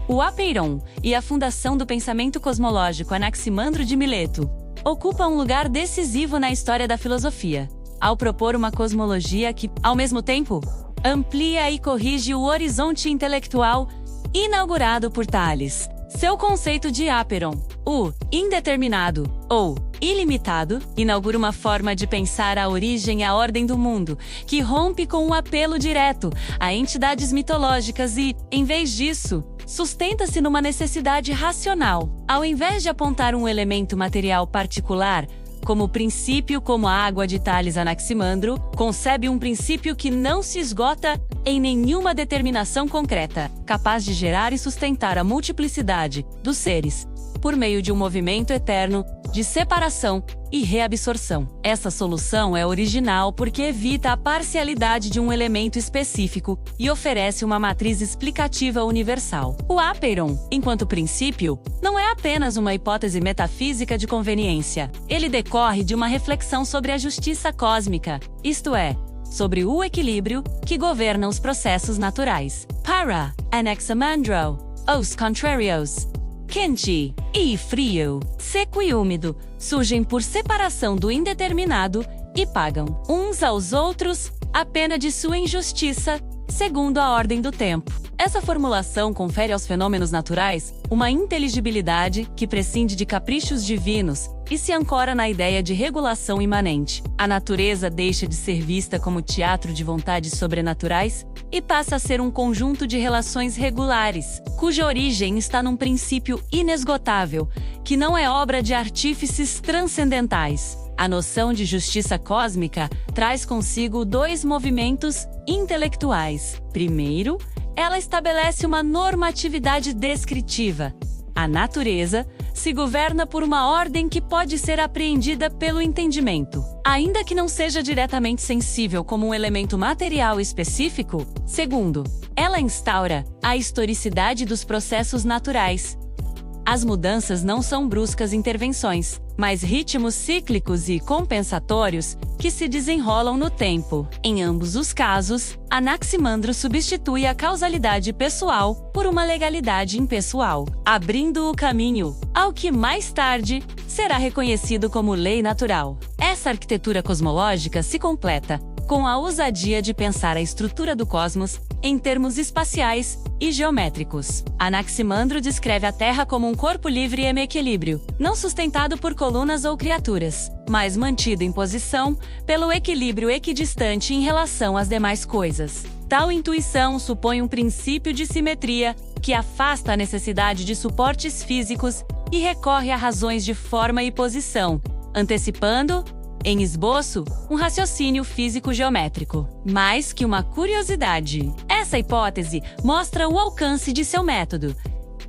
O Apeiron e a fundação do pensamento cosmológico Anaximandro de Mileto ocupa um lugar decisivo na história da filosofia, ao propor uma cosmologia que, ao mesmo tempo, amplia e corrige o horizonte intelectual inaugurado por Tales. Seu conceito de Apeiron, o indeterminado ou ilimitado, inaugura uma forma de pensar a origem e a ordem do mundo, que rompe com o apelo direto a entidades mitológicas e, em vez disso, sustenta-se numa necessidade racional. Ao invés de apontar um elemento material particular, como princípio como a água de Tales Anaximandro, concebe um princípio que não se esgota em nenhuma determinação concreta, capaz de gerar e sustentar a multiplicidade dos seres, por meio de um movimento eterno de separação e reabsorção. Essa solução é original porque evita a parcialidade de um elemento específico e oferece uma matriz explicativa universal. O Apeiron, enquanto princípio, não é apenas uma hipótese metafísica de conveniência. Ele decorre de uma reflexão sobre a justiça cósmica, isto é, sobre o equilíbrio que governa os processos naturais. Para Anaximandro, os contrarios, quente e frio, seco e úmido, surgem por separação do indeterminado e pagam uns aos outros a pena de sua injustiça, segundo a ordem do tempo. Essa formulação confere aos fenômenos naturais uma inteligibilidade que prescinde de caprichos divinos e se ancora na ideia de regulação imanente. A natureza deixa de ser vista como teatro de vontades sobrenaturais e passa a ser um conjunto de relações regulares, cuja origem está num princípio inesgotável, que não é obra de artífices transcendentais. A noção de justiça cósmica traz consigo dois movimentos intelectuais. Primeiro, ela estabelece uma normatividade descritiva. A natureza se governa por uma ordem que pode ser apreendida pelo entendimento, ainda que não seja diretamente sensível como um elemento material específico. Segundo, ela instaura a historicidade dos processos naturais. As mudanças não são bruscas intervenções, mas ritmos cíclicos e compensatórios que se desenrolam no tempo. Em ambos os casos, Anaximandro substitui a causalidade pessoal por uma legalidade impessoal, abrindo o caminho ao que mais tarde será reconhecido como lei natural. Essa arquitetura cosmológica se completa com a ousadia de pensar a estrutura do cosmos em termos espaciais e geométricos. Anaximandro descreve a Terra como um corpo livre em equilíbrio, não sustentado por colunas ou criaturas, mas mantido em posição pelo equilíbrio equidistante em relação às demais coisas. Tal intuição supõe um princípio de simetria que afasta a necessidade de suportes físicos e recorre a razões de forma e posição, antecipando, em esboço, um raciocínio físico-geométrico. Mais que uma curiosidade, essa hipótese mostra o alcance de seu método.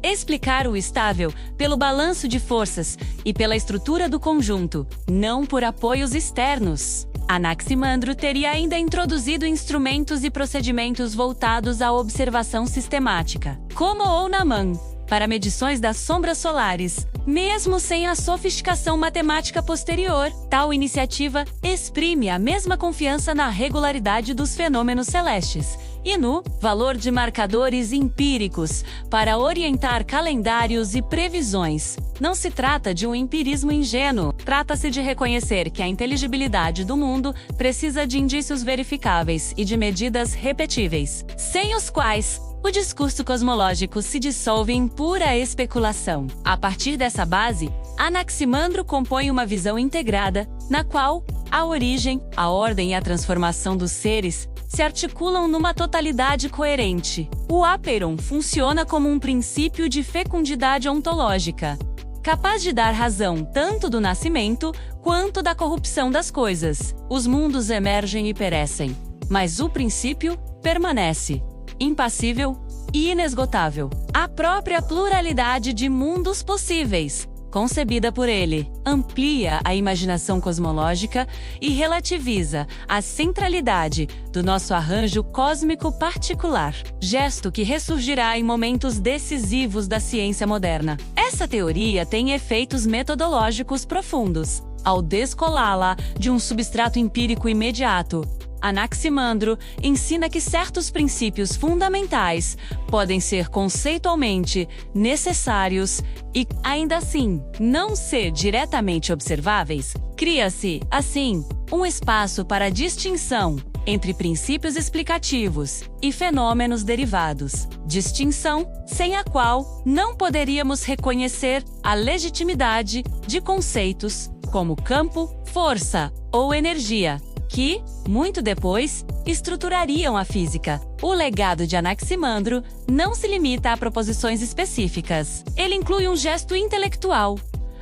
Explicar o estável pelo balanço de forças e pela estrutura do conjunto, não por apoios externos. Anaximandro teria ainda introduzido instrumentos e procedimentos voltados à observação sistemática, como o Onaman, para medições das sombras solares, mesmo sem a sofisticação matemática posterior. Tal iniciativa exprime a mesma confiança na regularidade dos fenômenos celestes e no valor de marcadores empíricos para orientar calendários e previsões. Não se trata de um empirismo ingênuo, trata-se de reconhecer que a inteligibilidade do mundo precisa de indícios verificáveis e de medidas repetíveis, sem os quais o discurso cosmológico se dissolve em pura especulação. A partir dessa base, Anaximandro compõe uma visão integrada, na qual a origem, a ordem e a transformação dos seres se articulam numa totalidade coerente. O Apeiron funciona como um princípio de fecundidade ontológica, capaz de dar razão tanto do nascimento quanto da corrupção das coisas. Os mundos emergem e perecem, mas o princípio permanece impassível e inesgotável. A própria pluralidade de mundos possíveis, concebida por ele, amplia a imaginação cosmológica e relativiza a centralidade do nosso arranjo cósmico particular, gesto que ressurgirá em momentos decisivos da ciência moderna. Essa teoria tem efeitos metodológicos profundos. Ao descolá-la de um substrato empírico imediato, Anaximandro ensina que certos princípios fundamentais podem ser conceitualmente necessários e, ainda assim, não ser diretamente observáveis. Cria-se, assim, um espaço para a distinção entre princípios explicativos e fenômenos derivados, distinção sem a qual não poderíamos reconhecer a legitimidade de conceitos como campo, força ou energia, que, muito depois, estruturariam a física. O legado de Anaximandro não se limita a proposições específicas. Ele inclui um gesto intelectual,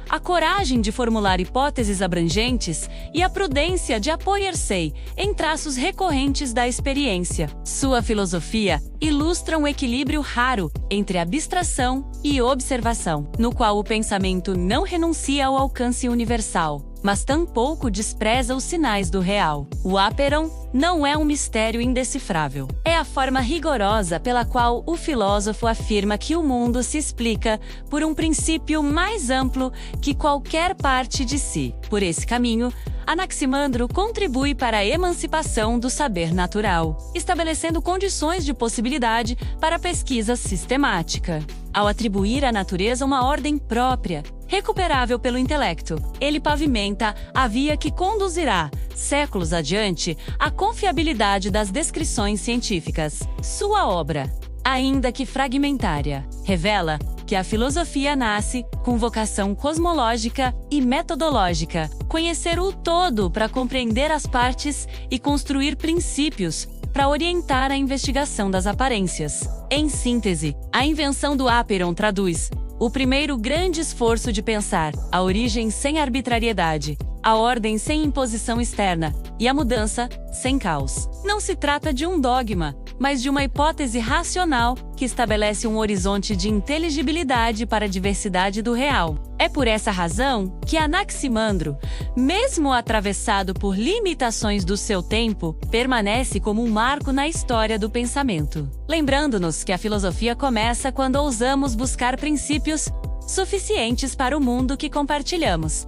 a coragem de formular hipóteses abrangentes e a prudência de apoiar-se em traços recorrentes da experiência. Sua filosofia ilustra um equilíbrio raro entre abstração e observação, no qual o pensamento não renuncia ao alcance universal, mas tampouco despreza os sinais do real. O Aperon não é um mistério indecifrável. É a forma rigorosa pela qual o filósofo afirma que o mundo se explica por um princípio mais amplo que qualquer parte de si. Por esse caminho, Anaximandro contribui para a emancipação do saber natural, estabelecendo condições de possibilidade para a pesquisa sistemática. Ao atribuir à natureza uma ordem própria, recuperável pelo intelecto, ele pavimenta a via que conduzirá, séculos adiante, à confiabilidade das descrições científicas. Sua obra, ainda que fragmentária, revela que a filosofia nasce com vocação cosmológica e metodológica, conhecer o todo para compreender as partes e construir princípios para orientar a investigação das aparências. Em síntese, a invenção do Aperon traduz o primeiro grande esforço de pensar a origem sem arbitrariedade, a ordem sem imposição externa e a mudança sem caos. Não se trata de um dogma, mas de uma hipótese racional que estabelece um horizonte de inteligibilidade para a diversidade do real. É por essa razão que Anaximandro, mesmo atravessado por limitações do seu tempo, permanece como um marco na história do pensamento, lembrando-nos que a filosofia começa quando ousamos buscar princípios suficientes para o mundo que compartilhamos.